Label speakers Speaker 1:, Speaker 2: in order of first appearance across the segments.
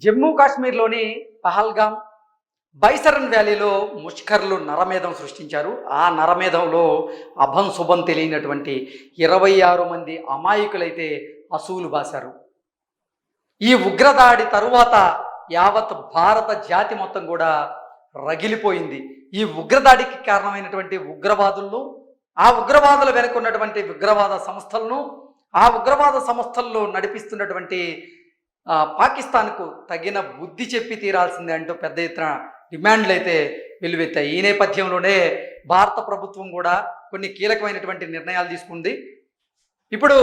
Speaker 1: జమ్మూ కాశ్మీర్లోని పహల్గామ్ బైసరన్ వ్యాలీలో ముష్కర్లు నరమేధం సృష్టించారు. ఆ నరమేధంలో అభం శుభం తెలియనటువంటి 26 మంది అమాయకులైతే అసూలు బాశారు. ఈ ఉగ్రదాడి తరువాత యావత్ భారత జాతి మొత్తం కూడా రగిలిపోయింది. ఈ ఉగ్రదాడికి కారణమైనటువంటి ఉగ్రవాదులను, ఆ ఉగ్రవాదుల వెనుక ఉన్నటువంటి ఉగ్రవాద సంస్థలను, ఆ ఉగ్రవాద సంస్థల్లో నడిపిస్తున్నటువంటి పాకిస్తాన్కు తగిన బుద్ధి చెప్పి తీరాల్సిందే అంటూ పెద్ద ఎత్తున డిమాండ్లు అయితే వెల్లువెత్తాయి. ఈ నేపథ్యంలోనే భారత ప్రభుత్వం కూడా కొన్ని కీలకమైనటువంటి నిర్ణయాలు తీసుకుంది. ఇప్పుడు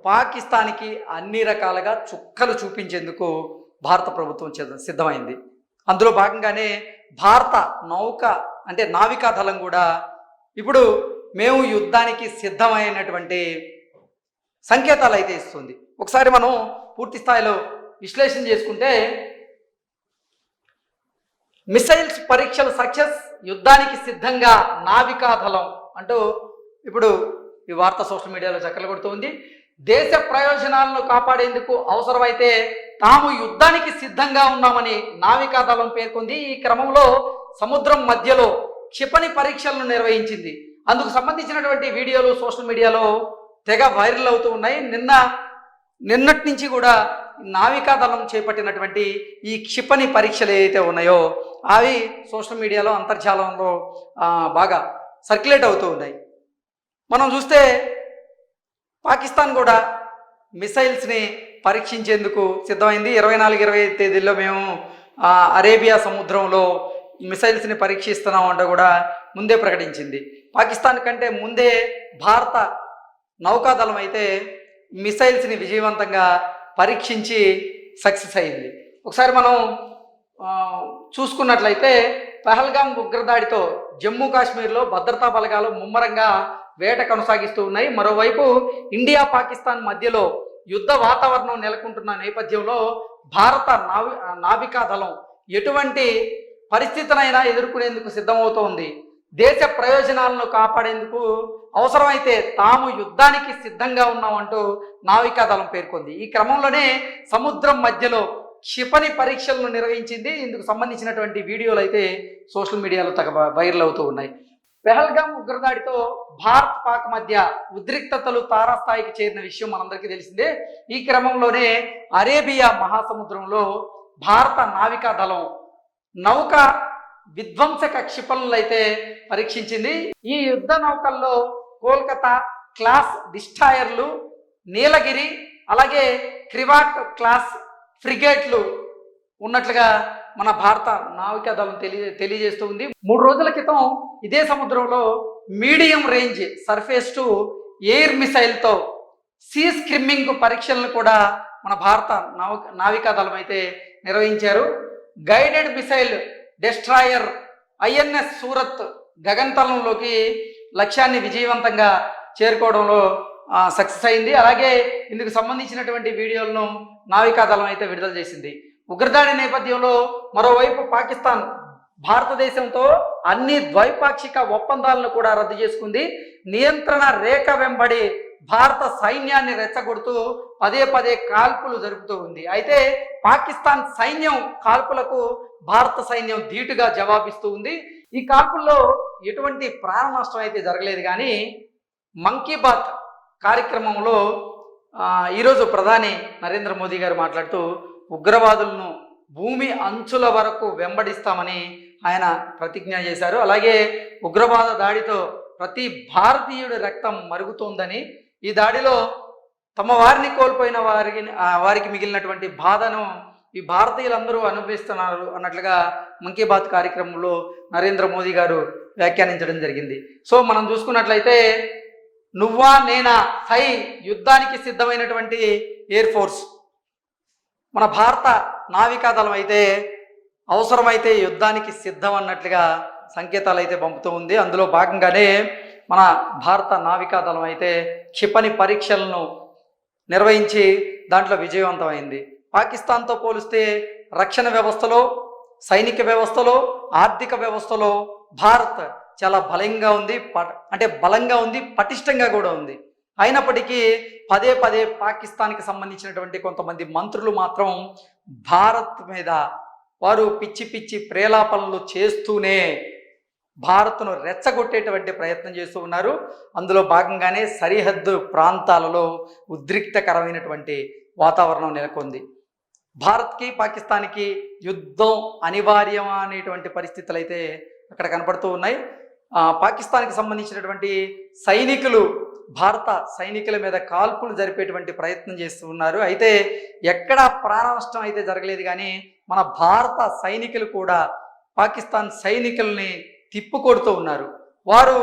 Speaker 1: పాకిస్తాన్కి అన్ని రకాలుగా చుక్కలు చూపించేందుకు భారత ప్రభుత్వం సిద్ధమైంది. అందులో భాగంగానే భారత నావికా దళం కూడా ఇప్పుడు మేము యుద్ధానికి సిద్ధమైనటువంటి సంకేతాలు అయితే ఇస్తుంది. ఒకసారి మనం పూర్తి స్థాయిలో విశ్లేషణ చేసుకుంటే, మిసైల్స్ పరీక్షలు సక్సెస్, యుద్ధానికి సిద్ధంగా నావికా దళం అంటూ ఇప్పుడు ఈ వార్త సోషల్ మీడియాలో చక్కర్లు కొడుతూ ఉంది. దేశ ప్రయోజనాలను కాపాడేందుకు అవసరమైతే తాము యుద్ధానికి సిద్ధంగా ఉన్నామని నావికా దళం పేర్కొంది. ఈ క్రమంలో సముద్రం మధ్యలో క్షిపణి పరీక్షలను నిర్వహించింది. అందుకు సంబంధించినటువంటి వీడియోలు సోషల్ మీడియాలో తెగ వైరల్ అవుతూ ఉన్నాయి. నిన్నటి నుంచి కూడా నావికా దళం చేపట్టినటువంటి ఈ క్షిపణి పరీక్షలు ఏవైతే ఉన్నాయో అవి సోషల్ మీడియాలో, అంతర్జాలంలో బాగా సర్క్యులేట్ అవుతూ ఉన్నాయి. మనం చూస్తే పాకిస్తాన్ కూడా మిసైల్స్ని పరీక్షించేందుకు సిద్ధమైంది. 24-25 తేదీల్లో మేము అరేబియా సముద్రంలో మిసైల్స్ని పరీక్షిస్తున్నాం అంటూ కూడా ముందే ప్రకటించింది. పాకిస్తాన్ కంటే ముందే భారత నౌకాదళం అయితే మిసైల్స్ని విజయవంతంగా పరీక్షించి సక్సెస్ అయింది. ఒకసారి మనం చూసుకున్నట్లయితే పహల్గామ్ ఉగ్రదాడితో జమ్మూ కాశ్మీర్లో భద్రతా బలగాలు ముమ్మరంగా వేట కొనసాగిస్తూ ఉన్నాయి. మరోవైపు ఇండియా పాకిస్తాన్ మధ్యలో యుద్ధ వాతావరణం నెలకొంటున్న నేపథ్యంలో భారత నావికా దళం ఎటువంటి పరిస్థితులైనా ఎదుర్కొనేందుకు సిద్ధమవుతోంది. దేశ ప్రయోజనాలను కాపాడేందుకు అవసరమైతే తాము యుద్ధానికి సిద్ధంగా ఉన్నామంటూ నావికా దళం పేర్కొంది. ఈ క్రమంలోనే సముద్రం మధ్యలో క్షిపణి పరీక్షలను నిర్వహించింది. ఇందుకు సంబంధించినటువంటి వీడియోలు అయితే సోషల్ మీడియాలో వైరల్ అవుతూ ఉన్నాయి. పెహల్గామ్ ఉగ్రదాడితో భారత్ పాక్ మధ్య ఉద్రిక్తతలు తారాస్థాయికి చేరిన విషయం మనందరికీ తెలిసిందే. ఈ క్రమంలోనే అరేబియా మహాసముద్రంలో భారత నావికా దళం నౌక విధ్వంసక క్షిపణులు అయితే పరీక్షించింది. ఈ యుద్ధ నౌకల్లో కోల్కతా క్లాస్ డిస్ట్రాయర్లు, నీలగిరి, అలాగే క్రివాట్ క్లాస్ ఫ్రిగేట్లు ఉన్నట్లుగా మన భారత నావికా దళం తెలియజేస్తూ ఉంది. 3 రోజుల క్రితం ఇదే సముద్రంలో medium range surface to air మిసైల్తో సీ స్క్రిమ్మింగ్ పరీక్షలను కూడా మన భారత నావికా దళం అయితే నిర్వహించారు. Guided missile destroyer INS Surat గగనతలంలోకి లక్ష్యాన్ని విజయవంతంగా చేరుకోవడంలో సక్సెస్ అయింది. అలాగే ఇందుకు సంబంధించినటువంటి వీడియోలను నావికా దళం అయితే విడుదల చేసింది. ఉగ్రదాడి నేపథ్యంలో మరోవైపు పాకిస్తాన్ భారతదేశంతో అన్ని ద్వైపాక్షిక ఒప్పందాలను కూడా రద్దు చేసుకుంది. నియంత్రణ రేఖ వెంబడి భారత సైన్యాన్ని రెచ్చగొడుతూ పదే కాల్పులు జరుపుతూ ఉంది. అయితే పాకిస్తాన్ సైన్యం కాల్పులకు భారత సైన్యం ధీటుగా జవాబిస్తూ ఉంది. ఈ కాల్పుల్లో ఎటువంటి ప్రాణ నష్టం అయితే జరగలేదు. కానీ మన్ కీ బాత్ కార్యక్రమంలో ఈరోజు ప్రధాని నరేంద్ర మోదీ గారు మాట్లాడుతూ ఉగ్రవాదులను భూమి అంచుల వరకు వెంబడిస్తామని ఆయన ప్రతిజ్ఞ చేశారు. అలాగే ఉగ్రవాద దాడితో ప్రతి భారతీయుడి రక్తం మరుగుతోందని, ఈ దాడిలో తమ వారిని కోల్పోయిన వారికి మిగిలినటువంటి బాధను ఈ భారతీయులందరూ అనుభవిస్తున్నారు అన్నట్లుగా మన్ కీ బాత్ కార్యక్రమంలో నరేంద్ర మోదీ గారు వ్యాఖ్యానించడం జరిగింది. సో మనం చూసుకున్నట్లయితే నువ్వా నేనా సై యుద్ధానికి సిద్ధమైనటువంటి ఎయిర్ ఫోర్స్ మన భారత నావికా దళం అయితే అవసరమైతే యుద్ధానికి సిద్ధం అన్నట్లుగా సంకేతాలు అయితే పంపుతూ ఉంది. అందులో భాగంగానే మన భారత నావికా దళం అయితే క్షిపణి పరీక్షలను నిర్వహించి దాంట్లో విజయవంతమైంది. పాకిస్తాన్తో పోలిస్తే రక్షణ వ్యవస్థలో, సైనిక వ్యవస్థలో, ఆర్థిక వ్యవస్థలో భారత్ చాలా బలంగా ఉంది, పటిష్టంగా కూడా ఉంది. అయినప్పటికీ పదే పాకిస్తాన్కి సంబంధించినటువంటి కొంతమంది మంత్రులు మాత్రం భారత్ మీద వారు పిచ్చి పిచ్చి ప్రేలాపనలు చేస్తూనే భారత్ను రెచ్చగొట్టేటువంటి ప్రయత్నం చేస్తూ ఉన్నారు. అందులో భాగంగానే సరిహద్దు ప్రాంతాలలో ఉద్రిక్తకరమైనటువంటి వాతావరణం నెలకొంది. భారత్కి పాకిస్తాన్కి యుద్ధం అనివార్యం అనేటువంటి పరిస్థితులు అయితే అక్కడ కనపడుతూ ఉన్నాయి. పాకిస్తాన్కి సంబంధించినటువంటి సైనికులు భారత సైనికుల మీద కాల్పులు జరిపేటువంటి ప్రయత్నం చేస్తూ ఉన్నారు. అయితే ఎక్కడా ప్రాణ నష్టం అయితే జరగలేదు, కానీ మన భారత సైనికులు కూడా పాకిస్తాన్ సైనికుల్ని తిప్పుకొడుతూ ఉన్నారు. వారు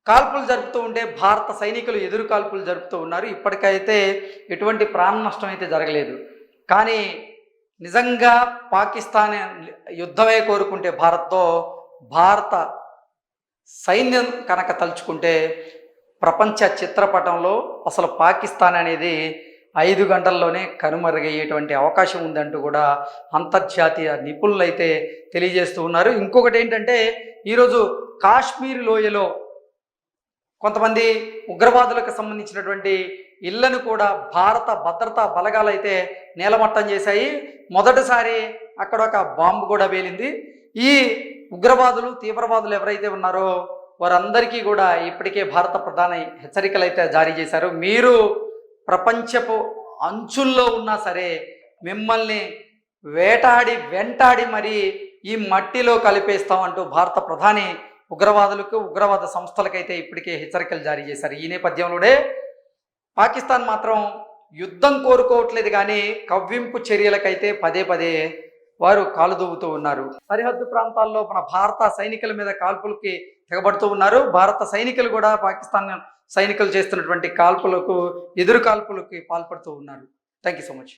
Speaker 1: కాల్పులు జరుపుతూ ఉంటే భారత సైనికులు ఎదురు కాల్పులు జరుపుతూ ఉన్నారు. ఇప్పటికైతే ఎటువంటి ప్రాణ నష్టం అయితే జరగలేదు. కానీ నిజంగా పాకిస్తాన్ యుద్ధమే కోరుకుంటే భారత్తో, భారత సైన్యం కనుక తలుచుకుంటే ప్రపంచ చిత్రపటంలో అసలు పాకిస్తాన్ అనేది 5 గంటల్లోనే కనుమరుగయ్యేటువంటి అవకాశం ఉందంటూ కూడా అంతర్జాతీయ నిపుణులు అయితే తెలియజేస్తూ ఉన్నారు. ఇంకొకటి ఏంటంటే, ఈరోజు కాశ్మీర్ లోయలో కొంతమంది ఉగ్రవాదులకు సంబంధించినటువంటి ఇళ్లను కూడా భారత భద్రతా బలగాలు అయితే నేలమట్టం చేశాయి. మొదటిసారి అక్కడ ఒక బాంబు కూడా పేలింది. ఈ ఉగ్రవాదులు తీవ్రవాదులు ఎవరైతే ఉన్నారో వారందరికీ కూడా ఇప్పటికే భారత ప్రధాని హెచ్చరికలు అయితే జారీ చేశారు. మీరు ప్రపంచపు అంచుల్లో ఉన్నా సరే మిమ్మల్ని వెంటాడి మరి ఈ మట్టిలో కలిపేస్తామంటూ భారత ప్రధాని ఉగ్రవాదులకు, ఉగ్రవాద సంస్థలకైతే ఇప్పటికే హెచ్చరికలు జారీ చేశారు. ఈ నేపథ్యంలోనే పాకిస్తాన్ మాత్రం యుద్ధం కోరుకోవట్లేదు, కానీ కవ్వింపు చర్యలకైతే పదే పదే వారు కాలుదూవుతూ ఉన్నారు. సరిహద్దు ప్రాంతాల్లో మన భారత సైనికుల మీద కాల్పులకి తెగబడుతూ ఉన్నారు. భారత సైనికులు కూడా పాకిస్తాన్ సైనికులు చేస్తున్నటువంటి కాల్పులకు, ఎదురు కాల్పులకి పాల్పడుతూ ఉన్నారు. Thank you so much.